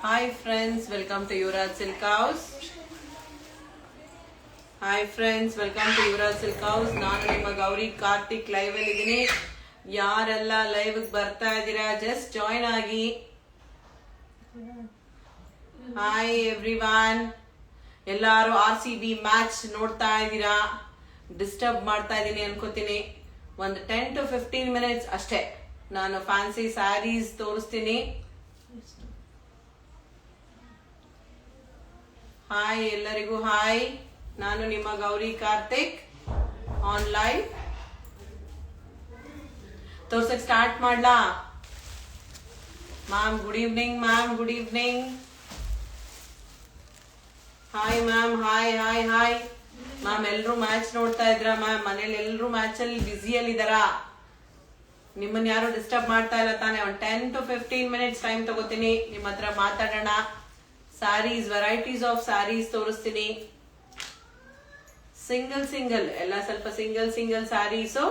Hi friends, welcome to Yuvraj Silk House. Hi friends, welcome to Yuvraj Silk House. ನಾನು ನಿಮ್ಮ Gauri Karthik live ಅಲ್ಲಿ ಇದ್ದೀನಿ. ಯಾರೆಲ್ಲ ಲೈವ್ ಬರ್ತಾ ಇದ್ದೀರಾ ಜಸ್ಟ್ ಜಾಯಿನ್ ಆಗಿ. Hi everyone. ಎಲ್ಲಾರು RCB ಮ್ಯಾಚ್ ನೋಡ್ತಾ ಇದ್ದೀರಾ? ಡಿಸ್ಟರ್ಬ್ ಮಾಡ್ತಾ ಇದ್ದೀನಿ ಅನ್ಕೋತೀನಿ. ಒಂದು 10 to 15 minutes ಅಷ್ಟೇ. ನಾನು ಫ್ಯಾನ್ಸಿ ಸ್ಯಾರೀಸ್ ತೋರಿಸ್ತೀನಿ. ಹಾಯ್ ಎಲ್ಲರಿಗೂ ಹಾಯ್. ನಾನು ನಿಮ್ಮ ಗೌರಿ ಕಾರ್ತಿಕ್ ಆನ್ ಲೈವ್. ತೋರ್ಸಕ್ ಸ್ಟಾರ್ಟ್ ಮಾಡ್ಲಾ? Ma'am good evening. Ma'am good evening. Hi ma'am. Hi hi hi ma'am. ಎಲ್ರು ಮ್ಯಾಚ್ ನೋಡ್ತಾ ಇದ್ರ ಮ್ಯಾಮ್? ಮನೇಲಿ ಎಲ್ರು ಮ್ಯಾಚ್ ಅಲ್ಲಿ ಬ್ಯುಸಿಯಲ್ಲಿ ಇದಾರಾ? ನಿಮ್ಮನ್ನ ಯಾರು ಡಿಸ್ಟರ್ಬ್ ಮಾಡ್ತಾ ಇಲ್ಲ ತಾನೆ? ಒಂದು 10 to 15 minutes ಟೈಮ್ ತಗೋತೀನಿ, ನಿಮ್ಮ ಹತ್ರ ಮಾತಾಡೋಣ. ಸ್ಯಾರೀಸ್, ವೆರೈಟೀಸ್ ಆಫ್ ಸ್ಯಾರೀಸ್ ತೋರಿಸ್ತೀನಿ. ಸಿಂಗಲ್ ಎಲ್ಲ ಸ್ವಲ್ಪ ಸಿಂಗಲ್ ಸ್ಯಾರೀಸು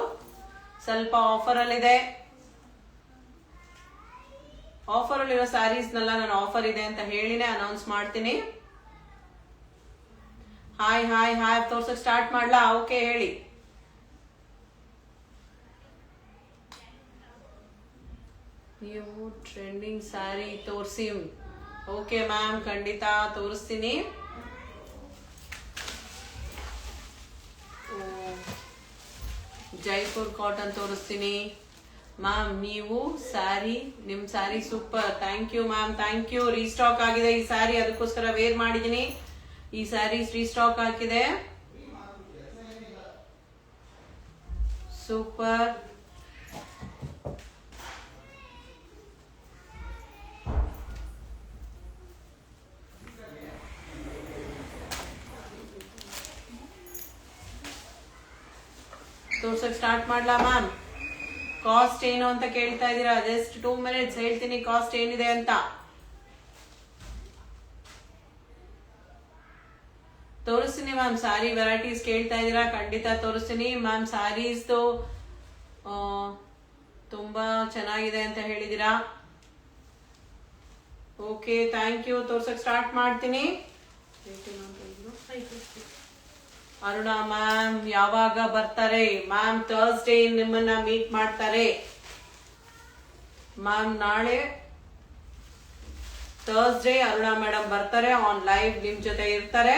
ಸ್ವಲ್ಪ ಆಫರ್ ಅಲ್ಲಿದೆ. ಆಫರ್ ಅಲ್ಲಿರೋ ಸ್ಯಾರೀಸ್ನೆಲ್ಲ ನಾನು ಆಫರ್ ಇದೆ ಅಂತ ಹೇಳಿನೇ ಅನೌನ್ಸ್ ಮಾಡ್ತೀನಿ. Hi hi hi. ತೋರ್ಸಕ್ ಸ್ಟಾರ್ಟ್ ಮಾಡ್ಲಾ? ಓಕೆ ಹೇಳಿ. ನೀವು ಟ್ರೆಂಡಿಂಗ್ ಸ್ಯಾರಿ ತೋರಿಸಿ. ಓಕೆ ಮ್ಯಾಮ್, ಖಂಡಿತ ತೋರಿಸ್ತೀನಿ. ಜೈಪುರ್ ಕಾಟನ್ ತೋರಿಸ್ತೀನಿ ಮ್ಯಾಮ್. ನೀವು ಸ್ಯಾರಿ, ನಿಮ್ sari super. Thank you ma'am, thank you. Restock ಆಗಿದೆ ಈ ಸ್ಯಾರಿ, ಅದಕ್ಕೋಸ್ಕರ ವೇರ್ ಮಾಡಿದೀನಿ. ಈ ಸ್ಯಾರೀಸ್ ರೀಸ್ಟಾಕ್ ಹಾಕಿದೆ. ಸೂಪರ್. ತೋರ್ಸಕ್ ಸ್ಟಾರ್ಟ್ ಮಾಡ್ಲಾ ಮ್ಯಾಮ್? ಕಾಸ್ಟ್ ಏನು ಅಂತ ಕೇಳ್ತಾ ಇದ್ದೀರಾ? ಜಸ್ಟ್ 2 minutes ಹೇಳ್ತೀನಿ ಕಾಸ್ಟ್ ಏನಿದೆ ಅಂತ. ತೋರಿಸ್ತೀನಿ ಮ್ಯಾಮ್. ಸ್ಯಾರಿ ವೆರೈಟೀಸ್ ಕೇಳ್ತಾ ಇದ್ದೀರಾ? ಖಂಡಿತ ತೋರಿಸ್ತೀನಿ ಮ್ಯಾಮ್. ಸ್ಯಾರೀಸ್ ತುಂಬಾ ಚೆನ್ನಾಗಿದೆ ಅಂತ ಹೇಳಿದೀರಾ. Okay, thank you. ತೋರ್ಸಕ್ ಸ್ಟಾರ್ಟ್ ಮಾಡ್ತೀನಿ. ಅರುಣಾ ಮ್ಯಾಮ್ ಯಾವಾಗ ಬರ್ತಾರೆ ಮ್ಯಾಮ್? ಥರ್ಸ್ಡೇ ನಿಮ್ಮನ್ನ ಮೀಟ್ ಮಾಡ್ತಾರೆ ಮ್ಯಾಮ್. ನಾಳೆ ಥರ್ಸ್ಡೇ ಅರುಣಾ ಮೇಡಮ್ ಬರ್ತಾರೆ ಆನ್ ಲೈವ್, ನಿಮ್ ಜೊತೆ ಇರ್ತಾರೆ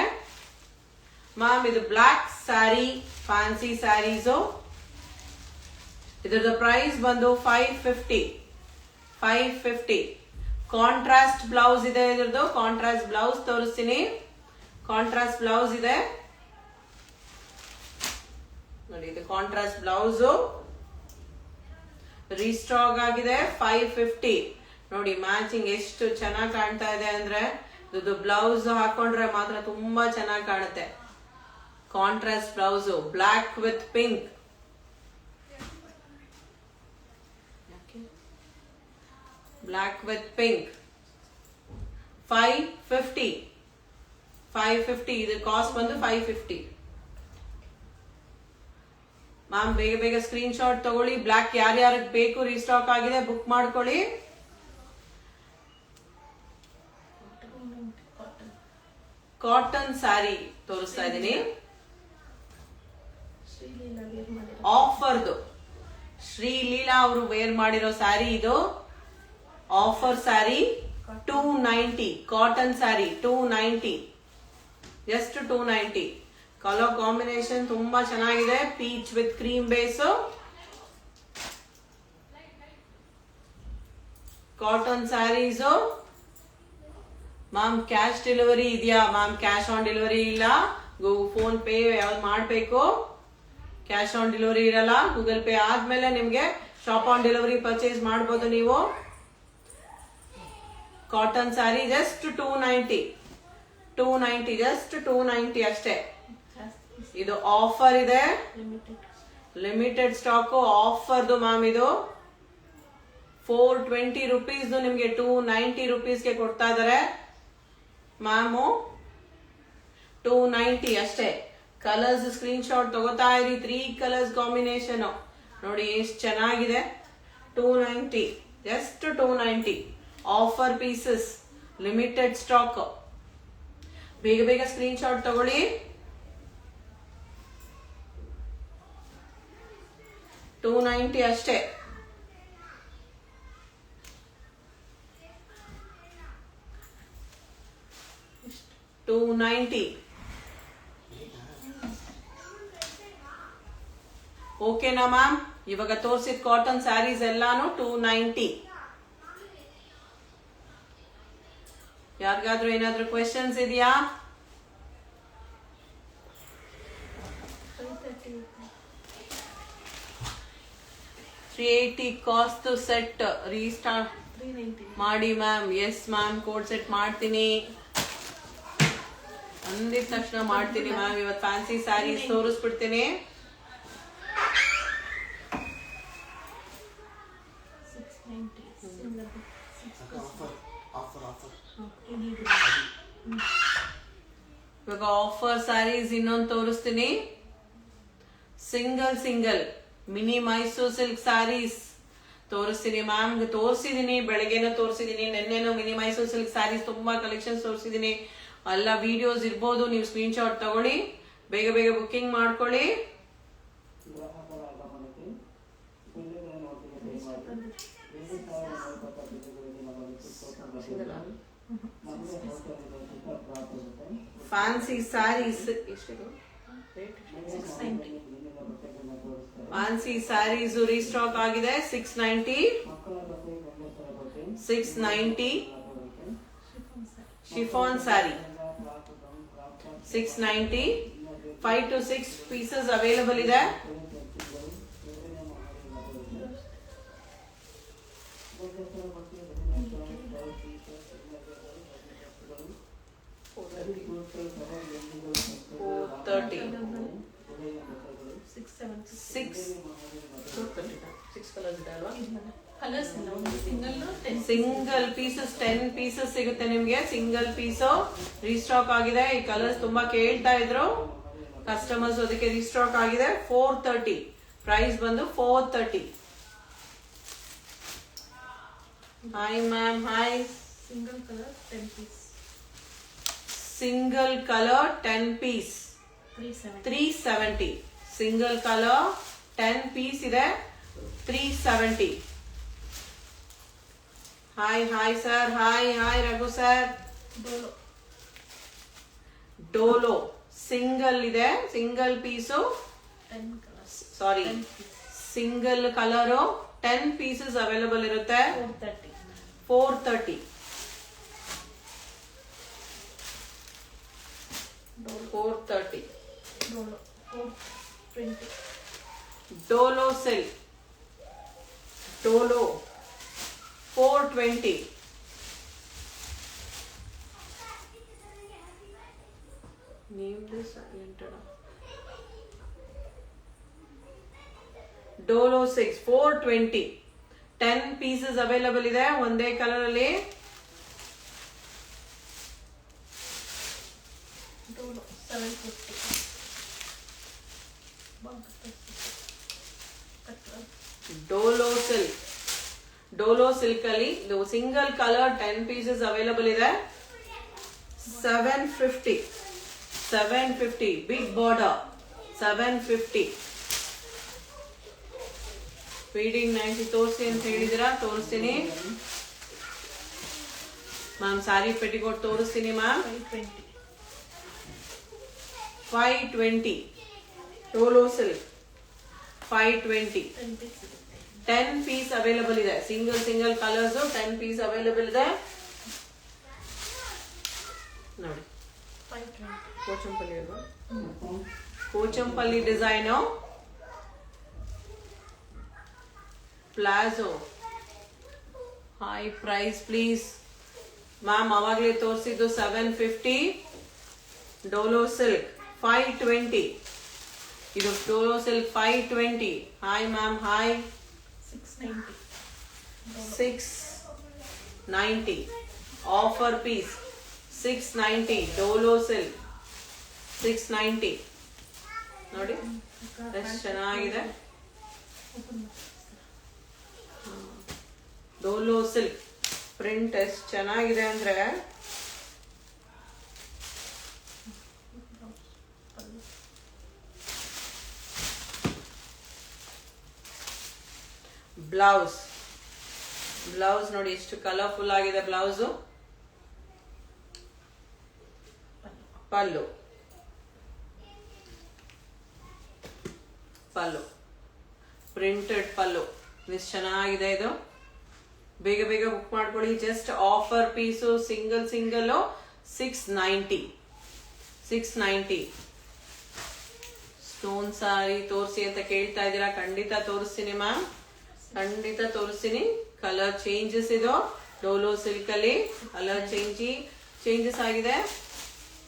ಮ್ಯಾಮ್. ಇದು ಬ್ಲಾಕ್ ಸ್ಯಾರಿ, ಫ್ಯಾನ್ಸಿ ಸ್ಯಾರೀಸು. ಇದ್ರದ್ದು ಪ್ರೈಸ್ ಬಂದು 550. ಕಾಂಟ್ರಾಸ್ಟ್ ಬ್ಲೌಸ್ ಇದೆ ಇದ್ರದ್ದು. ಕಾಂಟ್ರಾಸ್ಟ್ ಬ್ಲೌಸ್ ತೋರಿಸ್ತೀನಿ. ಕಾಂಟ್ರಾಸ್ಟ್ ಬ್ಲೌಸ್ ಇದೆ ನೋಡಿ. ಇದು ಕಾಂಟ್ರಾಸ್ಟ್ ಬ್ಲೌಸ್ ರೀಸ್ಟಾಕ್ ಆಗಿದೆ. 550 ನೋಡಿ. ಮ್ಯಾಚಿಂಗ್ ಎಷ್ಟು ಚೆನ್ನಾಗಿ ಕಾಣ್ತಾ ಇದೆ ಅಂದ್ರೆ, ಇದು ಬ್ಲೌಸ್ ಹಾಕೊಂಡ್ರೆ ಮಾತ್ರ ತುಂಬಾ ಚೆನ್ನಾಗಿ ಕಾಣುತ್ತೆ. Contrast blouse, block with pink. Block with pink. 550. ಇದು ಕಾಸ್ಟ್ ಬಂದು 550 ಮ್ಯಾಮ್. ಬೇಗ ಸ್ಕ್ರೀನ್ ಶಾಟ್ ತಗೊಳ್ಳಿ. ಬ್ಲಾಕ್ ಯಾರ್ಯಾರಿಗೆ ಬೇಕು ರೀಸ್ಟಾಕ್ ಆಗಿದೆ, ಬುಕ್ ಮಾಡ್ಕೊಳ್ಳಿ. ಕಾಟನ್ ಸ್ಯಾರಿ ತೋರಿಸ್ತಾ ಇದ್ದೀನಿ. ಆಫರ್ದು ಶ್ರೀಲೀಲಾ ಅವರು ವೇರ್ ಮಾಡಿರೋ ಸ್ಯಾರಿ ಇದು. Offer sari 290. Cotton sari 290, just 290. Colour combination ತುಂಬಾ ಚೆನ್ನಾಗಿದೆ. Peach with cream base. Cotton saris ma'am. Cash delivery ಇದೆಯಾ ಮ್ಯಾಮ್? ಕ್ಯಾಶ್ ಆನ್ ಡೆಲಿವರಿ ಇಲ್ಲ. ಫೋನ್ ಪೇ ಯಾವ್ದು ಮಾಡಬೇಕು. ಕ್ಯಾಶ್ ಆನ್ ಡೆಲಿವರಿ ಇರಲ್ಲ. ಗೂಗಲ್ ಪೇ ಆದ್ಮೇಲೆ ನಿಮ್ಗೆ ಶಾಪ್ ಆನ್ ಡೆಲಿವರಿ ಪರ್ಚೇಸ್ ಮಾಡಬಹುದು ನೀವು. ಕಾಟನ್ ಸ್ಯಾರಿ ಜಸ್ಟ್ 290, ಜಸ್ಟ್ 290 ಅಷ್ಟೇ. ಇದು ಆಫರ್ ಇದೆ, ಲಿಮಿಟೆಡ್ ಸ್ಟಾಕ್ ಆಫರ್ದು ಮ್ಯಾಮ್. ಇದು 420 rupees ನಿಮ್ಗೆ 290 rupeesಗೆ ಕೊಡ್ತಾ ಇದಾರೆ ಮ್ಯಾಮು. 290 ಅಷ್ಟೇ. ಕಲರ್ಸ್ ಸ್ಕ್ರೀನ್ ಶಾಟ್ ತಗೋತಾ ಇರಿ. 3 ಕಲರ್ಸ್ ಕಾಂಬಿನೇಷನ್ ನೋಡಿ ಎಷ್ಟು ಚೆನ್ನಾಗಿದೆ. 290, just 290. Offer pieces limited stock. ಬೇಗ ಬೇಗ ಸ್ಕ್ರೀನ್ ಶಾಟ್ ತಗೊಳ್ಳಿ. 290 ಅಷ್ಟೇ. $290. ಓಕೆನಾ ಮ್ಯಾಮ್? ಇವಾಗ ತೋರಿಸಿದ ಕಾಟನ್ ಸ್ಯಾರೀಸ್ ಎಲ್ಲಾನು $290. ಯಾರಿಗಾದ್ರೂ ಏನಾದ್ರೂ ಕ್ವೆಶನ್ಸ್ ಇದೆಯಾ? $380 ಕಾಸ್ಟ್ ಸೆಟ್ ರೀಸ್ಟಾರ್ಟ್ ಮಾಡಿ ma'am. Yes ma'am, code set ಮಾಡ್ತೀನಿ ಅಂದಿದ ತಕ್ಷಣ ಮಾಡ್ತೀನಿ ಮ್ಯಾಮ್. ಇವತ್ತು ಫ್ಯಾನ್ಸಿ ಸ್ಯಾರೀಸ್ ತೋರಿಸ್ಬಿಡ್ತೀನಿ. ಇವಾಗ ಆಫರ್ ಸ್ಯಾರೀಸ್ ಇನ್ನೊಂದು ತೋರಿಸ್ತೀನಿ. Single mini Mysore silk sarees ತೋರಿಸ್ತೀನಿ ಮ್ಯಾಮ್. ತೋರಿಸಿದೀನಿ, ಬೆಳಗ್ಗೆನೂ ತೋರಿಸಿದೀನಿ, ನಿನ್ನೆನೂ ಮಿನಿ ಮೈಸೂರ್ ಸಿಲ್ಕ್ ಸ್ಯಾರೀಸ್ ತುಂಬಾ ಕಲೆಕ್ಷನ್ಸ್ ತೋರಿಸಿದೀನಿ. ಎಲ್ಲ ವಿಡಿಯೋಸ್ ಇರ್ಬೋದು, ನೀವು ಸ್ಕ್ರೀನ್ ಶಾಟ್ ತಗೊಳ್ಳಿ, ಬೇಗ ಬೇಗ ಬುಕ್ಕಿಂಗ್ ಮಾಡ್ಕೊಳ್ಳಿ. Fancy saris fancy saris restock ಆಗಿದೆ. 690 chiffon sari 690. 5 to 6 pieces available ಇದೆ. ಸಿಂಗಲ್ ಪೀಸಸ್ 10 ಪೀಸಸ್ ಸಿಗುತ್ತೆ ನಿಮ್ಗೆ. ಸಿಂಗಲ್ ಪೀಸ್ ರೀಸ್ಟಾಕ್ ಆಗಿದೆ. ಈ ಕಲರ್ಸ್ ತುಂಬಾ ಕೇಳ್ತಾ ಇದ್ರು ಕಸ್ಟಮರ್ಸ್, ಅದಕ್ಕೆ ರೀಸ್ಟಾಕ್ ಆಗಿದೆ. 430 ಪ್ರೈಸ್ ಬಂದು 430. Hi ma'am, hi. Single colour 10 piece. Single colour 10 piece 370. Single colour 10 piece ಇದೆ 370. Hi sir, hi Raghu sir. Dola single ಇದೆ, single piece, sorry single colour 10 pieces available ಇರುತ್ತೆ. 430. 430. Dola silk, Dola 420. Dola 6 420. 10 pieces available ಇದೆ ಒಂದೇ ಕಲರ್ ಅಲ್ಲಿ. Dola silk, Dola silk ಅಲ್ಲಿ single colour 10 pieces available ಇದೆ. 750 big border 750. Feeding 90 ತೋರಿಸಿ ಅಂತ ಹೇಳಿದಿರಾ, ತೋರಿಸ್ತೀನಿ ಮ್ಯಾಮ್. ಸಾರಿ ಪೆಟಿಕೋಟ್ ತೋರಿಸ್ತೀನಿ ma'am. 520 Dola silk 520. 10 piece available ಇದೆ. ಸಿಂಗಲ್ ಕಲರ್ಸ್ 10 ಪೀಸ್ ಅವೈಲಬಲ್ ಇದೆ ನೋಡಿ. Kochampalli design palazzo. High price please ma'am. ಅವಾಗಲೇ ತೋರಿಸಿದ್ದು 750. ಡೋಲೋ ಸಿಲ್ಕ್ 520. ಇದು Dola silk 520. Hi ma'am, hi. 690 offer piece 690. Dola silk 690 ನೋಡಿ ಎಷ್ಟು ಚೆನ್ನಾಗಿದೆ. ಡೋಲೋ ಸಿಲ್ಕ್ ಪ್ರಿಂಟ್ ಎಷ್ಟು ಚೆನ್ನಾಗಿದೆ ಅಂದ್ರೆ ಬ್ಲೌಸ್ ನೋಡಿ ಎಷ್ಟು ಕಲರ್ಫುಲ್ ಆಗಿದೆ ಬ್ಲೌಸು. ಪಲ್ಲು ಪ್ರಿಂಟೆಡ್ ಪಲ್ಲು ಎಷ್ಟು ಚೆನ್ನಾಗಿದೆ ಇದು. ಬೇಗ ಬುಕ್ ಮಾಡ್ಕೊಳ್ಳಿ. Just offer piece single $690. Stone sari ತೋರಿಸಿ ಅಂತ ಕೇಳ್ತಾ ಇದ್ದೀರಾ, ಖಂಡಿತ ತೋರಿಸ್ತೀನಿ ಮ್ಯಾಮ್, ಖಂಡಿತ ತೋರಿಸ್ತೀನಿ. ಕಲರ್ ಚೇಂಜಸ್ ಇದು ಡೋಲೋ ಸಿಲ್ಕ್ ಅಲ್ಲಿ ಕಲರ್ ಚೇಂಜಸ್ ಆಗಿದೆ.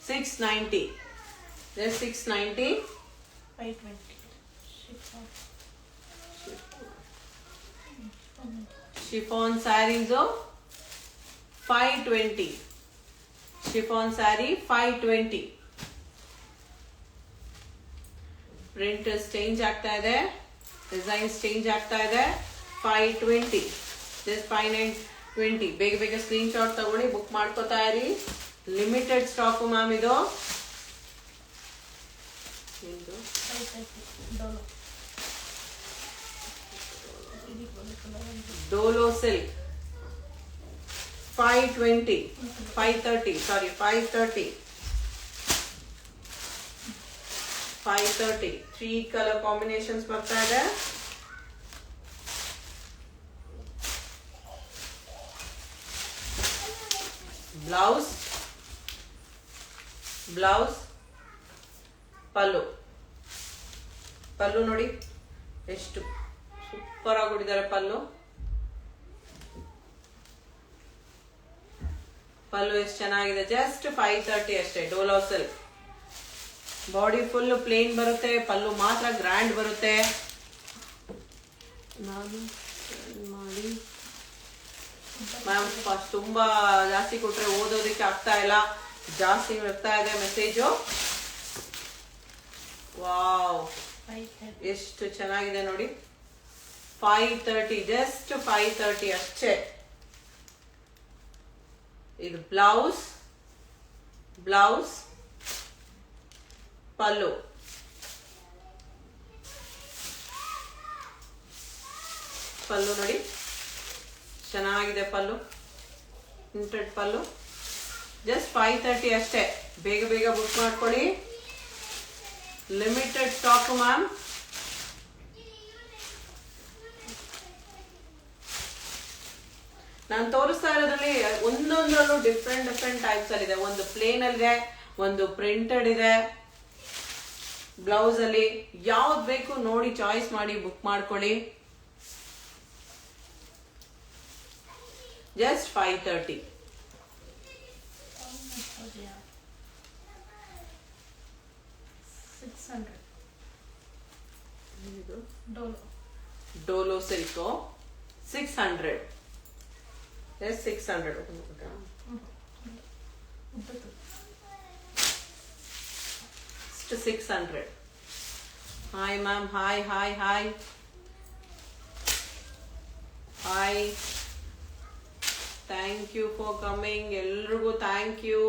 690 690. Chiffon saris 520. Chiffon sari 520. Printers change ಆಗ್ತಾ ಇದೆ, ಡಿಸೈನ್ಸ್ ಚೇಂಜ್ ಆಗ್ತಾ ಇದೆ. 520 ಜಸ್ಟ್ 520. ಬೇಗ ಸ್ಕ್ರೀನ್ ಶಾಟ್ ತಗೊಳ್ಳಿ, ಬುಕ್ ಮಾಡ್ಕೋತಾ ಇರಿ. ಲಿಮಿಟೆಡ್ ಸ್ಟಾಕ್ ಮ್ಯಾಮ್ ಇದು. ಡೋಲೋ ಸಿಲ್ಕ್ 520 530 ಸಾರಿ 530 3 ಕಲರ್ ಕಾಂಬಿನೇಷನ್ಸ್ ಬರ್ತಾ ಇದೆ. ಬ್ಲೌಸ್ ಪಲ್ಲು ನೋಡಿ ಎಷ್ಟು ಸೂಪರ್ ಆಗಿ ಕೊಟ್ಟಿದ್ದಾರೆ. ಪಲ್ಲು ಎಷ್ಟು ಚೆನ್ನಾಗಿದೆ. ಜಸ್ಟ್ 530 ಅಷ್ಟೇ. Dolo silk body full plane ಬರುತ್ತೆ, ಪಲ್ಲು ಮಾತ್ರ ಗ್ರ್ಯಾಂಡ್ ಬರುತ್ತೆ. ನಾನು ಮಾಡಿ ಮ್ಯಾಮ್ ಫಸ್ಟ್ ತುಂಬಾ ಜಾಸ್ತಿ ಕೊಟ್ರೆ ಓದೋದಕ್ಕೆ ಆಗ್ತಾ ಇಲ್ಲ, ಜಾಸ್ತಿ ಬರ್ತಾ ಇದೆ ಮೆಸೇಜು. ವಾವ್ ಎಷ್ಟು ಚೆನ್ನಾಗಿದೆ ನೋಡಿ. 530 ಜಸ್ಟ್ 530 ಅಷ್ಟೇ. ಇದು ಬ್ಲೌಸ್ ಪಲ್ಲು ನೋಡಿ ಚೆನ್ನಾಗಿದೆ. ಪ್ರಿಂಟೆಡ್ ಪಲ್ಲು ಜಸ್ಟ್ 530 ಅಷ್ಟೇ. ಬೇಗ ಬುಕ್ ಮಾಡ್ಕೊಳ್ಳಿ. Limited stock ma'am. ನಾನು ತೋರಿಸ್ತಾ ಇರೋದ್ರಲ್ಲಿ ಒಂದೊಂದರಲ್ಲೂ ಡಿಫ್ರೆಂಟ್ ಟೈಪ್ಸ್ ಅಲ್ಲಿ ಇದೆ. ಒಂದು ಪ್ಲೇನ್ ಅಲ್ಲಿದೆ, ಒಂದು ಪ್ರಿಂಟೆಡ್ ಇದೆ. ಬ್ಲೌಸ್ ಅಲ್ಲಿ ಯಾವ್ದು ಬೇಕು ನೋಡಿ ಚಾಯ್ಸ್ ಮಾಡಿ ಬುಕ್ ಮಾಡ್ಕೊಳ್ಳಿ. Just 530. Dolo silk 600. Yes, 600. 600. Hi ma'am. Hi. Thank you for coming. ಎಲ್ರಿಗೂ ಥ್ಯಾಂಕ್ ಯು.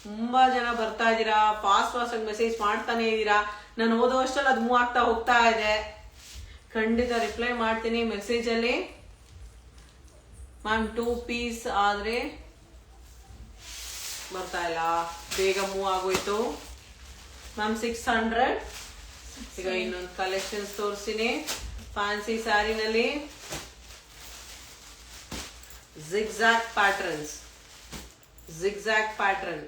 ತುಂಬಾ ಜನ ಬರ್ತಾ ಇದ್ದೀರಾ, ಫಾಸ್ಟ್ ಆಗಿ ಮೆಸೇಜ್ ಮಾಡ್ತಾನೆ ಇದ್ದೀರಾ. ನಾನು ಓದೋಷ್ಟರಲ್ಲಿ ಅದು ಮೂವ್ ಆಗ್ತಾ ಹೋಗ್ತಾ ಇದೆ. ಖಂಡಿತ ರಿಪ್ಲೈ ಮಾಡ್ತೀನಿ ಮೆಸೇಜ್ ಅಲ್ಲಿ. ಮ್ಯಾಮ್ 2 ಪೀಸ್ ಆದ್ರೆ ಬರ್ತಾ ಇಲ್ಲ, ಬೇಗ ಮೂವ್ ಆಗೋಯ್ತು ಮ್ಯಾಮ್. 600. ಈಗ ಇನ್ನೊಂದು ಕಲೆಕ್ಷನ್ಸ್ ತೋರಿಸ್ತೀನಿ. ಫ್ಯಾನ್ಸಿ ಸ್ಯಾರಿನಲ್ಲಿ ಜಿಗ್ಜಾಗ್ ಪ್ಯಾಟರ್ನ್ ಜಿಗ್ಜಾಗ್ ಪ್ಯಾಟರ್ನ್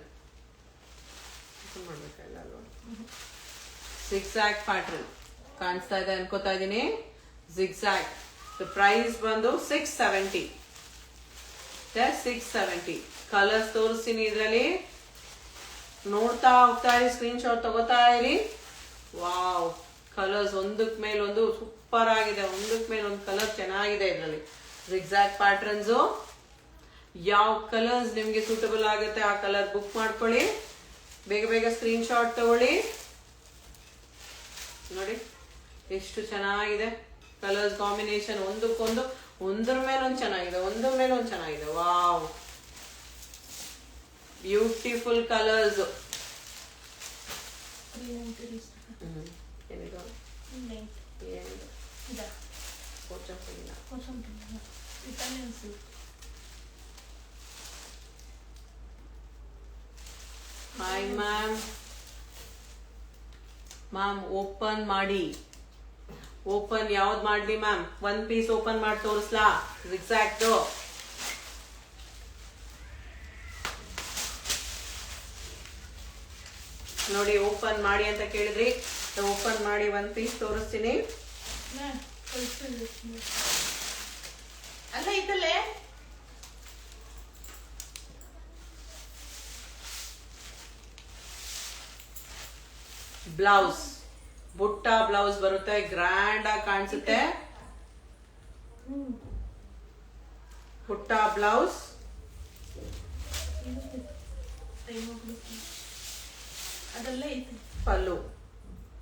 ಕಾಣಿಸ್ತಾ ಇದೆ ಅನ್ಕೋತಾ ಇದೀನಿ. ಜಿಗ್ಜಾಗ್ ಪ್ರೈಸ್ ಬಂದು 670. 670. ಕಲರ್ಸ್ ತೋರಿಸ್ತೀನಿ ಇದ್ರಲ್ಲಿ, ನೋಡ್ತಾ ಹೋಗ್ತಾ ಇರಿ, ಸ್ಕ್ರೀನ್ ಶಾಟ್ ತಗೋತಾ ಇರಿ. ವಾವ್, ಕಲರ್ಸ್ ಒಂದಕ್ ಮೇಲೆ ಒಂದು ಸೂಪರ್ ಆಗಿದೆ. ಒಂದಕ್ ಮೇಲೆ ಒಂದು ಕಲರ್ ಚೆನ್ನಾಗಿದೆ ಇದ್ರಲ್ಲಿ. Zigzag patterns. ಯಾವ ಕಲರ್ಸ್ ನಿಮ್ಗೆ ಸೂಟಬಲ್ ಆಗುತ್ತೆ ಆ ಕಲರ್ ಬುಕ್ ಮಾಡ್ಕೊಳ್ಳಿ. ಬೇಗ ಸ್ಕ್ರೀನ್ ಶಾಟ್ ತಗೊಳ್ಳಿ. ನೋಡಿ ಎಷ್ಟು ಚೆನ್ನಾಗಿದೆ ಕಲರ್ಸ್ ಕಾಂಬಿನೇಷನ್. ಒಂದಕ್ಕೊಂದು ಒಂದ್ರ ಮೇಲೆ ಒಂದ್ ಚೆನ್ನಾಗಿದೆ, ಒಂದ್ರ ಮೇಲೆ ಒಂದ್ ಚೆನ್ನಾಗಿದೆ. Wow, beautiful colours. Hi ma'am. Ma'am open ಮಾಡಿ. ಓಪನ್ ಯಾವ್ದು ಮಾಡ್ಲಿ ಮ್ಯಾಮ್? ಒಂದ್ ಪೀಸ್ ಓಪನ್ ಮಾಡಿ ತೋರಿಸ್ಲಾ? ಎಕ್ಸಾಕ್ಟ್ ನೋಡಿ, ಓಪನ್ ಮಾಡಿ ಅಂತ ಕೇಳಿದ್ರಿ, ಓಪನ್ ಮಾಡಿ ಒಂದ್ ಪೀಸ್ ತೋರಿಸ್ತೀನಿ. ಅಲ್ಲ ಇದಲ್ಲೇ ಬ್ಲೌಸ್, ಬುಟ್ಟ ಬ್ಲೌಸ್ ಬರುತ್ತೆ, ಗ್ರ್ಯಾಂಡ್ ಆಗಿ ಕಾಣಿಸುತ್ತೆ. ಬುಟ್ಟ ಬ್ಲೌಸ್, ಅದೆಲ್ಲ ಐತೆ. ಪಲ್ಲು,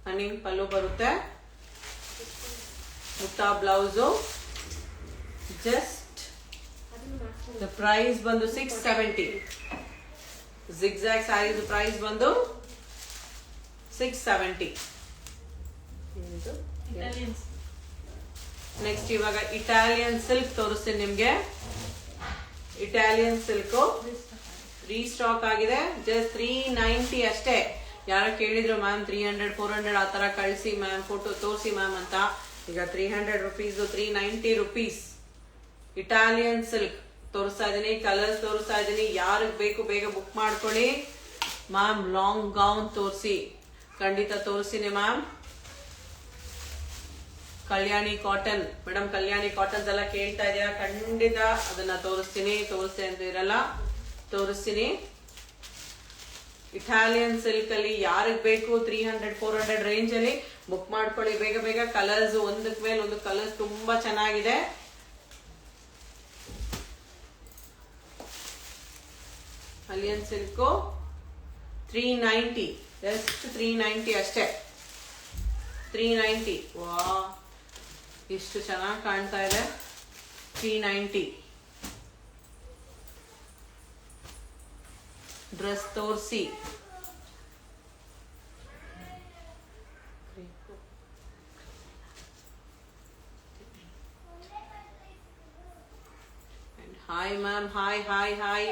ಹನಿ ಪಲ್ಲು ಬರುತ್ತೆ. ಬುಟ್ಟ ಬ್ಲೌಸು ಜಸ್ಟ್ ಪ್ರೈಸ್ ಬಂದು 670. ಜಿಗ್ಜಾಗ್ ಸ್ಯಾರೀಸ್ ಪ್ರೈಸ್ ಬಂದು 670. ನೆಕ್ಸ್ಟ್ ಇವಾಗ ಇಟಾಲಿಯನ್ ಸಿಲ್ಕ್ ತೋರಿಸ್ತೀನಿ ನಿಮ್ಗೆ. ಇಟಾಲಿಯನ್ ಸಿಲ್ಕ್ ರೀಸ್ಟಾಕ್ ಆಗಿದೆ, ಜಸ್ಟ್ 390 ಅಷ್ಟೇ. ಯಾರೋ ಕೇಳಿದ್ರು ಮ್ಯಾಮ್ 300 400 ಆ ತರ ಕಳಿಸಿ ಮ್ಯಾಮ್, ಫೋಟೋ ತೋರಿಸಿ ಮ್ಯಾಮ್ ಅಂತ. ಈಗ 300 ರುಪೀಸ್ 390 ರುಪೀಸ್ ಇಟಾಲಿಯನ್ ಸಿಲ್ಕ್ ತೋರಿಸ್ತಾ ಇದೀನಿ, ಕಲರ್ಸ್ ತೋರಿಸ್ತಾ ಇದೀನಿ. ಯಾರಿಗೆ ಬೇಕು ಬೇಗ ಬುಕ್ ಮಾಡ್ಕೊಳ್ಳಿ ಮ್ಯಾಮ್. ಲಾಂಗ್ ಗೌನ್ ತೋರಿಸಿ, ಖಂಡಿತ ತೋರಿಸ್ತೀನಿ ಮ್ಯಾಮ್. ಕಲ್ಯಾಣಿ ಕಾಟನ್ ಮೇಡಮ್, ಕಲ್ಯಾಣಿ ಕಾಟನ್ಸ್ ಎಲ್ಲ ಕೇಳ್ತಾ ಇದೀರಾ, ಖಂಡಿತ ಅದನ್ನ ತೋರಿಸ್ತೀನಿ ಅಂತ ಇರಲ್ಲ, ತೋರಿಸ್ತೀನಿ. ಇಟಾಲಿಯನ್ ಸಿಲ್ಕ್ ಅಲ್ಲಿ ಯಾರಿಗೆ ಬೇಕು 300 400 ರೇಂಜ್ ಅಲ್ಲಿ ಬುಕ್ ಮಾಡ್ಕೊಳ್ಳಿ ಬೇಗ ಬೇಗ. ಕಲರ್ಸ್ ಒಂದಕ್ ಮೇಲೆ ಒಂದು ಕಲರ್ಸ್ ತುಂಬಾ ಚೆನ್ನಾಗಿದೆ. ಇಟಾಲಿಯನ್ ಸಿಲ್ಕ್ 390, ಜಸ್ಟ್ 390 ಅಷ್ಟೇ. 390. ವಾ, ಎಷ್ಟು ಚೆನ್ನಾಗಿ ಕಾಣ್ತಾ ಇದೆ. 390. ಡ್ರೆಸ್ ತೋರಿಸಿ. Hi ma'am, hi hi hi.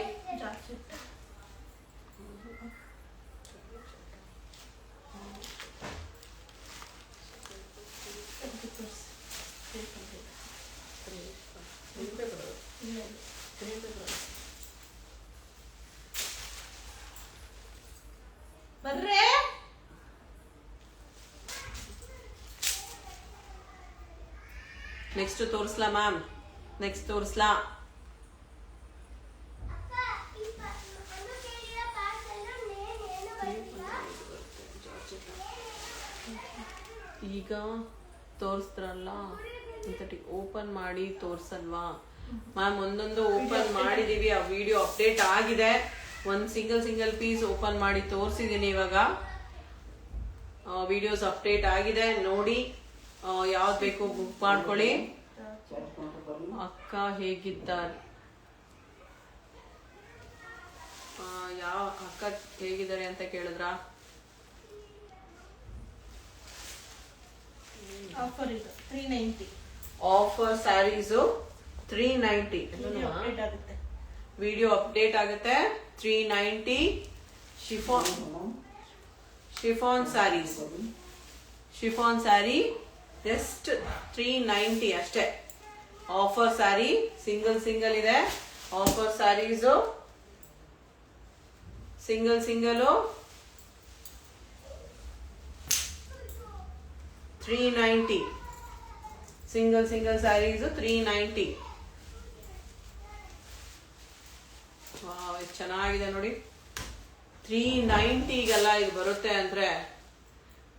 ಬರ್ರೆ ನೆಕ್ಸ್ಟ್ ತೋರಿಸ್ಲಾ ಮ್ಯಾಮ್? ನೆಕ್ಸ್ಟ್ ತೋರಿಸ್ಲಾ? ಈಗ ತೋರಿಸ್ತಾರಲ್ಲ ಓಪನ್ ಮಾಡಿ ತೋರ್ಸಲ್ವಾ ಮ್ಯಾಮ್? ಒಂದೊಂದು ಓಪನ್ ಮಾಡಿದೀವಿ, ಆ ವಿಡಿಯೋ ಅಪ್ಡೇಟ್ ಆಗಿದೆ. ಒಂದ್ ಸಿಂಗಲ್ ಪೀಸ್ ಓಪನ್ ಮಾಡಿ ತೋರಿಸಿದೀನಿ. ಇವಾಗ ವಿಡಿಯೋಸ್ ಅಪ್ಡೇಟ್ ಆಗಿದೆ, ನೋಡಿ. ಯಾವ್ದು ಬೇಕು ಬುಕ್ ಮಾಡ್ಕೊಳ್ಳಿ. ಅಕ್ಕ ಹೇಗಿದ್ದಾರೆ? ಯಾವ ಅಕ್ಕ ಹೇಗಿದ್ದಾರೆ ಅಂತ ಕೇಳಿದ್ರ? ಆಫರ್ ಇದು 390. ಆಫರ್ ಸ್ಯಾರೀಸ್ 390. ವಿಡಿಯೋ ಅಪ್ಡೇಟ್ ಆಗುತ್ತೆ. 390 chiffon saris. Chiffon sari just 390 ಅಷ್ಟೇ. ಆಫರ್ ಸ್ಯಾರಿ ಸಿಂಗಲ್ ಇದೆ. Offer saris single 390. Single saris 390. ಇದು ಚೆನ್ನಾಗಿದೆ ನೋಡಿ. 390ಗೆಲ್ಲ ಇದು ಬರುತ್ತೆ ಅಂದ್ರೆ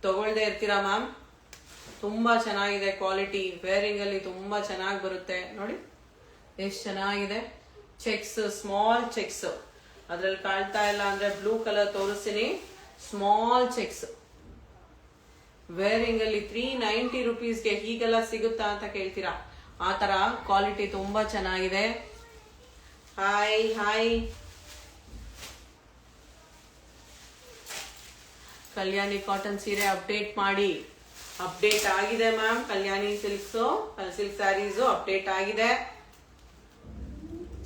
ತಗೊಳ್ದೆ ಇರ್ತೀರಾ ಮ್ಯಾಮ್. ತುಂಬಾ ಚೆನ್ನಾಗಿದೆ ಕ್ವಾಲಿಟಿ, ವೇರಿಂಗ್ ಅಲ್ಲಿ ತುಂಬಾ ಚೆನ್ನಾಗಿ ಬರುತ್ತೆ ನೋಡಿ. ಎಷ್ಟು ಚೆನ್ನಾಗಿದೆ. Cheques, small cheques. ಅದ್ರಲ್ಲಿ ಕಾಣ್ತಾ ಇಲ್ಲ ಅಂದ್ರೆ ಬ್ಲೂ ಕಲರ್ ತೋರಿಸ್ತೀನಿ. ಸ್ಮಾಲ್ ಚೆಕ್ಸ್ ವೇರಿಂಗ್ ಅಲ್ಲಿ 390 ರುಪೀಸ್ಗೆ ಹೀಗೆಲ್ಲ ಸಿಗುತ್ತಾ ಅಂತ ಕೇಳ್ತೀರಾ? ಆ ತರ ಕ್ವಾಲಿಟಿ ತುಂಬಾ ಚೆನ್ನಾಗಿದೆ. Hi hi. ಕಲ್ಯಾಣಿ ಕಾಟನ್ ಸೀರೆ ಅಪ್ಡೇಟ್ ಮಾಡಿ. ಅಪ್ಡೇಟ್ ಆಗಿದೆ ma'am. Kalyani silk sarees update ಆಗಿದೆ.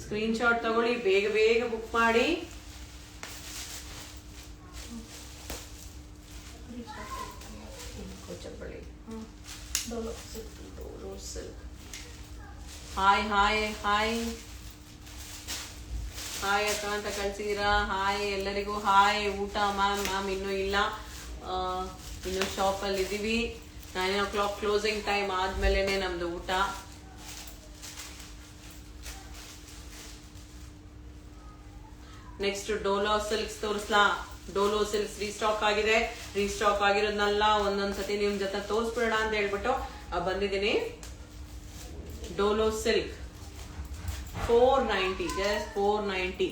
ಸ್ಕ್ರೀನ್ ಶಾಟ್ ತಗೊಳ್ಳಿ, ಬೇಗ ಬೇಗ ಬುಕ್ ಮಾಡಿ. ಹಾಯ್ ಹಾಯ್ ಹಾಯ್ ಹಾಯ್ ಅಕ್ಕ ಅಂತ ಕಳ್ಸಿದೀರಾ. ಹಾಯ್ ಎಲ್ಲರಿಗೂ ಹಾಯ್. ಊಟ ಮ್ಯಾಮ್ ಇನ್ನೂ ಇಲ್ಲ, ಇನ್ನು ಶಾಪ್ ಅಲ್ಲಿ ಇದೀವಿ. 9 o'clock ಕ್ಲೋಸಿಂಗ್ ಟೈಮ್ ಆದ್ಮೇಲೆನೆ ನಮ್ದು ಊಟ. ನೆಕ್ಸ್ಟ್ ಡೋಲೋ ಸಿಲ್ಕ್ಸ್ ತೋರಿಸ್ಲಾ? ಡೋಲೋ ಸಿಲ್ಕ್ಸ್ ರೀಸ್ಟಾಕ್ ಆಗಿದೆ. ರೀಸ್ಟಾಕ್ ಆಗಿರೋದ್ನೆಲ್ಲ ಒಂದೊಂದ್ಸತಿ ನಿಮ್ ಜೊತೆ ತೋರಿಸ್ಬಿಡೋಣ ಅಂತ ಹೇಳ್ಬಿಟ್ಟು ಬಂದಿದ್ದೀನಿ. Dolo silk 490, just 490.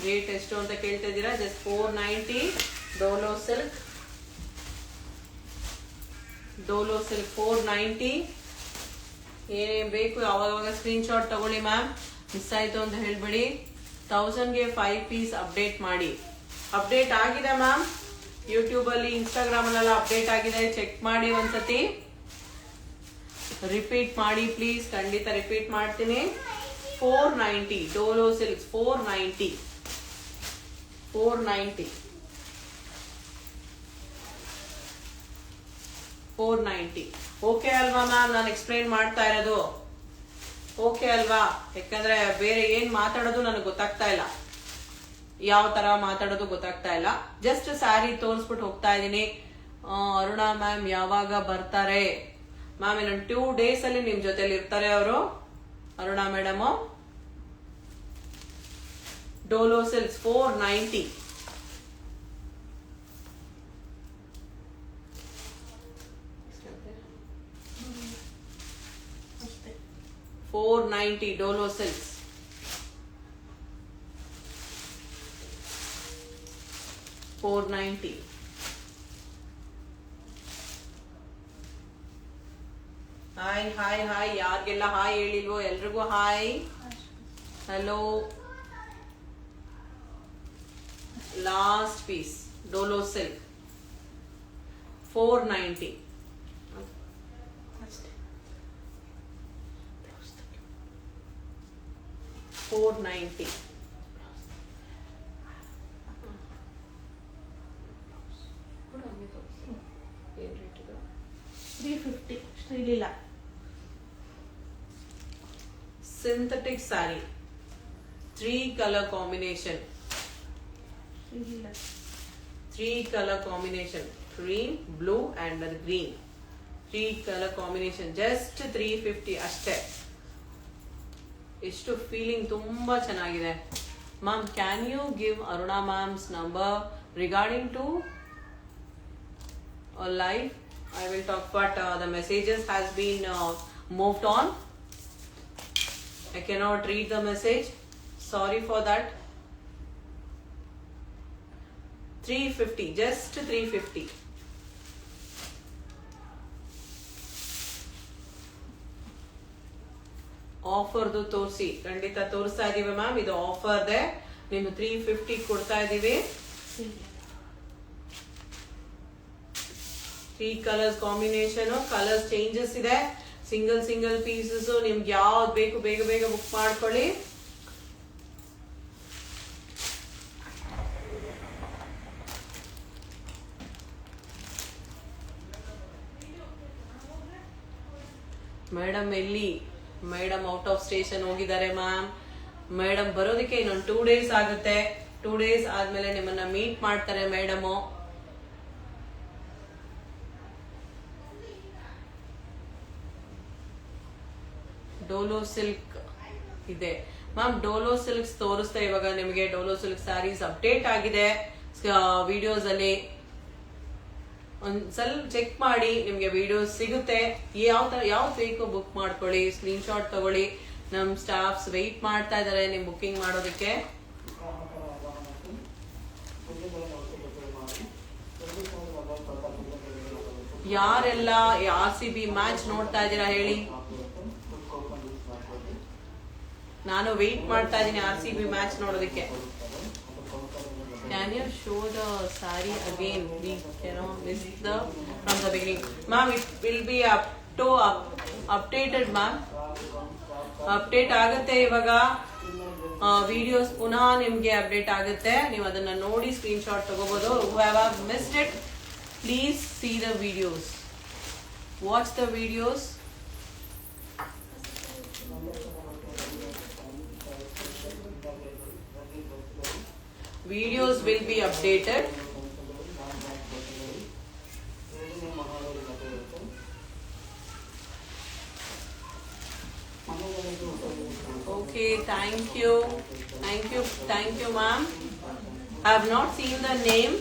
ರೇಟ್ ಎಷ್ಟು ಅಂತ ಕೇಳ್ತಾ ಇದ್ದೀರಾ? Just 490 Dolo silk. Dola silk 490. ಏನೇನ್ ಬೇಕು ಅವಾಗ ಸ್ಕ್ರೀನ್ ಶಾಟ್ ತಗೊಳ್ಳಿ ಮ್ಯಾಮ್. ಮಿಸ್ ಆಯ್ತು ಅಂತ ಹೇಳ್ಬೇಡಿ. 1000ಗೆ 5 ಪೀಸ್ ಅಪ್ಡೇಟ್ ಮಾಡಿ. ಅಪ್ಡೇಟ್ ಆಗಿದೆ ಮ್ಯಾಮ್. ಯೂಟ್ಯೂಬ್ ಅಲ್ಲಿ, ಇನ್ಸ್ಟಾಗ್ರಾಮ್ ಅಲ್ಲೆಲ್ಲ ಅಪ್ಡೇಟ್ ಆಗಿದೆ. ಚೆಕ್ ಮಾಡಿ ಒಂದ್ಸತಿ. ರಿಪೀಟ್ ಮಾಡಿ ಪ್ಲೀಸ್. ಖಂಡಿತ ರಿಪೀಟ್ ಮಾಡ್ತೀನಿ. 490 ಡೋಲೋ ಸಿಲ್ಕ್ಸ್ 490. 490. ಓಕೆ ಅಲ್ವಾ ಮ್ಯಾಮ್? ನಾನು ಎಕ್ಸ್ಪ್ಲೈನ್ ಮಾಡ್ತಾ ಇರೋದು ಓಕೆ ಅಲ್ವಾ? ಯಾಕಂದ್ರೆ ಬೇರೆ ಏನ್ ಮಾತಾಡೋದು ನನಗೆ ಗೊತ್ತಾಗ್ತಾ ಇಲ್ಲ, ಯಾವ ತರ ಮಾತಾಡೋದು ಗೊತ್ತಾಗ್ತಾ ಇಲ್ಲ. ಜಸ್ಟ್ ಸ್ಯಾರಿ ತೋರಿಸ್ಬಿಟ್ಟು ಹೋಗ್ತಾ ಇದೀನಿ. ಅರುಣಾ ಮ್ಯಾಮ್ ಯಾವಾಗ ಬರ್ತಾರೆ? ಮ್ಯಾಮ್ ಇನ್ನೊಂದು 2 days ಅಲ್ಲಿ ನಿಮ್ ಜೊತೆಲಿ ಇರ್ತಾರೆ ಅವರು. Aruna madam. Dola silks 490. $490 Dola silks. $490. Hi hi hi. ಯಾರಿಗೆಲ್ಲ ಹಾಯ್ ಹೇಳಿಲ್ವೋ ಎಲ್ರಿಗೂ hi. Hello. Last piece Dola silk 490. $490. 350 Sreeleela. Synthetic saree, 3 color combination. Sreeleela 3 color combination, green, blue and green. 3 color combination, just 350 ಅಷ್ಟೇ. ಎಷ್ಟು ಫೀಲಿಂಗ್ ತುಂಬಾ ಚೆನ್ನಾಗಿದೆ. Ma'am can you give Aruna ma'am's number regarding to live? I will talk, but the messages has been moved on. I cannot read the message. Sorry for that. 350, just 350. ಆಫರ್ದು ತೋರಿಸಿ. ಖಂಡಿತ ತೋರಿಸ್ತಾ ಇದೀವಿ ma'am. ಇದು offer ಇದೆ. ನಿಮ್ಗೆ 350 ಕೊಡ್ತಾ ಇದೀವಿ. 3 ಕಲರ್ಸ್ ಕಾಂಬಿನೇಷನ್. ಕಲರ್ಸ್ ಚೇಂಜಸ್ ಇದೆ. Single pieces. ನಿಮ್ಗೆ ಯಾವ್ದು ಬೇಕು ಬೇಗ ಬೇಗ ಬುಕ್ ಮಾಡ್ಕೊಳ್ಳಿ. ಮೇಡಮ್ ಎಲ್ಲಿ? ಮೇಡಮ್ ಔಟ್ ಆಫ್ ಸ್ಟೇಷನ್ ಹೋಗಿದ್ದಾರೆ ಮ್ಯಾಮ್. ಮೇಡಮ್ ಬರೋದಕ್ಕೆ ಇನ್ನೊಂದು 2 days ಆಗುತ್ತೆ. 2 days ಆದ್ಮೇಲೆ ನಿಮ್ಮನ್ನ ಮೀಟ್ ಮಾಡ್ತಾರೆ ಮೇಡಮ್. ಡೋಲೋ ಸಿಲ್ಕ್ ಇದೆ ಮ್ಯಾಮ್. ಡೋಲೋ ಸಿಲ್ಕ್ಸ್ ತೋರಿಸ್ತಾ ಇವಾಗ ನಿಮಗೆ. ಡೋಲೋ ಸಿಲ್ಕ್ ಸ್ಯಾರೀಸ್ ಅಪ್ಡೇಟ್ ಆಗಿದೆ ವಿಡಿಯೋಸ್ ಅಲ್ಲಿ. ಒಂದ್ ಸ್ವಲ್ಪ ಚೆಕ್ ಮಾಡಿ, ನಿಮ್ಗೆ ವಿಡಿಯೋಸ್ ಸಿಗುತ್ತೆ. ಯಾವ್ದು ಬೇಕು ಬುಕ್ ಮಾಡ್ಕೊಳ್ಳಿ. ಸ್ಕ್ರೀನ್ ಶಾಟ್ ತಗೊಳ್ಳಿ. ನಮ್ ಸ್ಟಾಫ್ಸ್ ವೆಯ್ಟ್ ಮಾಡ್ತಾ ಇದಾರೆ ನಿಮ್ ಬುಕ್ಕಿಂಗ್ ಮಾಡೋದಕ್ಕೆ. ಯಾರೆಲ್ಲ RCB ಮ್ಯಾಚ್ ನೋಡ್ತಾ ಇದ್ದೀರಾ ಹೇಳಿ. ನಾನು ವೇಟ್ ಮಾಡ್ತಾ ಇದ್ದೀನಿ RCB ಮ್ಯಾಚ್ ನೋಡೋದಕ್ಕೆ. Can you show the saree again? We cannot miss from the beginning. Ma'am, it will be updated, ma'am. Update ಆಗುತ್ತೆ ಇವಾಗ. ವಿಡಿಯೋಸ್ ಪುನಃ ನಿಮ್ಗೆ ಅಪ್ಡೇಟ್ ಆಗುತ್ತೆ. ನೀವು ಅದನ್ನ ನೋಡಿ ಸ್ಕ್ರೀನ್ ಶಾಟ್ ತಗೋಬಹುದು. Who have missed it, please see the videos. Watch the videos. Videos will be updated. Okay, thank you, ma'am. I have not seen the name.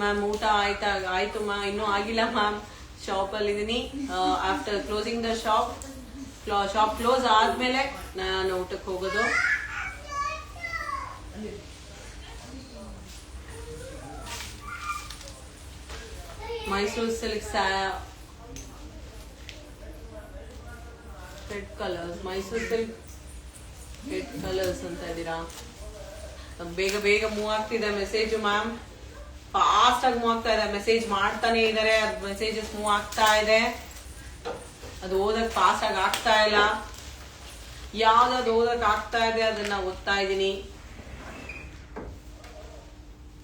Ma'am, ಊಟ ಆಯ್ತು ಮಾ, ಇನ್ನೂ ಆಗಿಲ್ಲ ಮ್ಯಾಮ್. ಶಾಪ್ ಅಲ್ಲಿ ಇದೀನಿ. After closing the shop close ಆದ್ಮೇಲೆ ನಾನು ಊಟಕ್ಕೆ ಹೋಗೋದು. Mysuru silk red colours, Mysuru silk red colours ಅಂತ ಇದ್ದೀರಾ. ಬೇಗ ಬೇಗ ಮೂವ್ ಆಗ್ತಿದೆ ಮೆಸೇಜ್ ಮ್ಯಾಮ್. ಫಾಸ್ಟ್ ಆಗಿ ಮೂವ್ ಆಗ್ತಾ ಇದೆ. ಮೆಸೇಜ್ ಮಾಡ್ತಾನೆ ಇದಾರೆ. ಅದು ಮೆಸೇಜಸ್ ಮೂವ್ ಆಗ್ತಾ ಇದೆ. ಅದು ಓದಕ್ ಫಾಸ್ಟ್ ಆಗಿ ಆಗ್ತಾ ಇಲ್ಲ. ಯಾವ್ದಾದ್ರು ಓದಕ್ ಆಗ್ತಾ ಇದೆ ಅದನ್ನ ಓದ್ತಾ ಇದ್ದೀನಿ.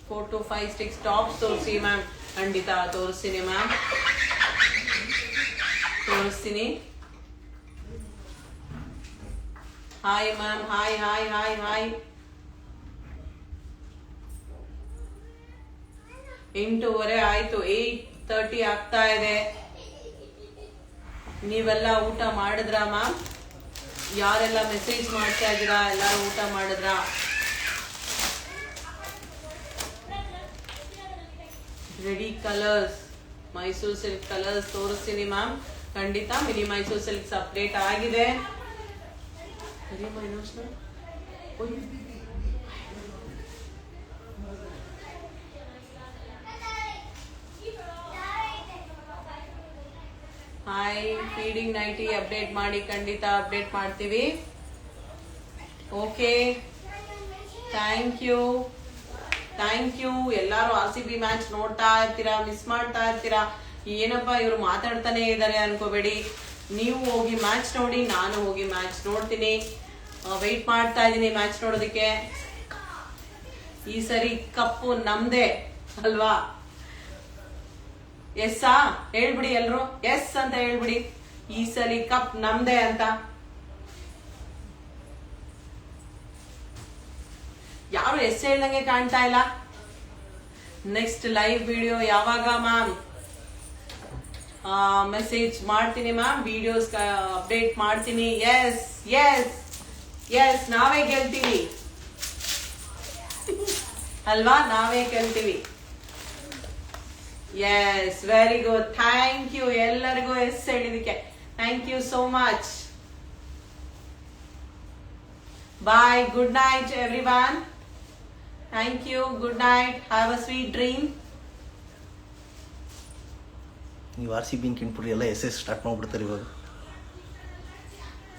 4 to 5 6 ಟಾಪ್ಸ್ ತೋರಿಸಿ ಮ್ಯಾಮ್. ಖಂಡಿತ ತೋರಿಸ್ತೀನಿ ಮ್ಯಾಮ್, ತೋರಿಸ್ತೀನಿ. Hi ma'am, hi hi hi hi. 8:30 ಆಯ್ತು. 8:30 ಆಗ್ತಾ ಇದೆ. ನೀವೆಲ್ಲ ಊಟ ಮಾಡಿದ್ರಾ ಮ್ಯಾಮ್? ಯಾರೆಲ್ಲ ಮೆಸೇಜ್ ಮಾಡ್ತಾ ಇದ್ದೀರಾ? ಎಲ್ಲಾರು ಊಟ ಮಾಡಿದ್ರಾ? Ready colours, Mysuru silk colours ತೋರಿಸ್ತೀನಿ ಮ್ಯಾಮ್. ಖಂಡಿತ ಮಿನಿ ಮೈಸೂರು ಸಿಲ್ಕ್ಸ್ ಅಪ್ಡೇಟ್ ಆಗಿದೆ. ಹಾಯ್, ಫೀಡಿಂಗ್ ನೈಟಿ ಅಪ್ಡೇಟ್ ಮಾಡಿ. ಖಂಡಿತ ಅಪ್ಡೇಟ್ ಮಾಡ್ತೀವಿ. Okay, thank you. ಎಲ್ಲಾರು RCB ಮ್ಯಾಚ್ ನೋಡ್ತಾ ಇರ್ತೀರಾ, ಮಿಸ್ ಮಾಡ್ತಾ ಇರ್ತೀರಾ. ಏನಪ್ಪಾ ಇವ್ರು ಮಾತಾಡ್ತಾನೆ ಇದಾರೆ ಅನ್ಕೋಬೇಡಿ. ನೀವು ಹೋಗಿ ಮ್ಯಾಚ್ ನೋಡಿ, ನಾನು ಹೋಗಿ ಮ್ಯಾಚ್ ನೋಡ್ತೀನಿ. ವೆಯ್ಟ್ ಮಾಡ್ತಾ ಇದ್ದೀನಿ ಮ್ಯಾಚ್ ನೋಡೋದಕ್ಕೆ. ಈ ಸರಿ ಕಪ್ಪು ನಮ್ದೇ ಅಲ್ವಾ? ಎಸ್ಸಾ ಹೇಳ್ಬಿಡಿ, ಎಲ್ರು ಎಸ್ ಅಂತ ಹೇಳ್ಬಿಡಿ. ಈ ಸರಿ ಕಪ್ ನಮ್ದೇ ಅಂತ. ಯಾರು ಎಸ್ ಹೇಳ್ದಂಗೆ ಕಾಣ್ತಾ ಇಲ್ಲ. ನೆಕ್ಸ್ಟ್ ಲೈವ್ ವಿಡಿಯೋ ಯಾವಾಗ ಮ್ಯಾಮ್? ಮೆಸೇಜ್ ಮಾಡ್ತೀನಿ ಮ್ಯಾಮ್. ವಿಡಿಯೋಸ್ ಅಪ್ಡೇಟ್ ಮಾಡ್ತೀನಿ. ಎಸ್ ಎಸ್ ಎಸ್, ನಾವೇ ಗೆಲ್ತೀವಿ ಅಲ್ವಾ? ನಾವೇ ಗೆಲ್ತೀವಿ. Yes, very good. Thank you ಎಲ್ಲರಿಗೂ ಎಸ್ ಹೇಳಿದಕ್ಕೆ. Thank you so much. Bye, good night everyone. Thank you, good night, have a sweet dream. ನೀವು RCB ಕಿಂಟ್ಬಿಟ್ರಿ ಎಲ್ಲ SS ಸ್ಟಾರ್ಟ್ ಮಾಡ್ಬಿಡ್ತಾರೆ ಇವಾಗ.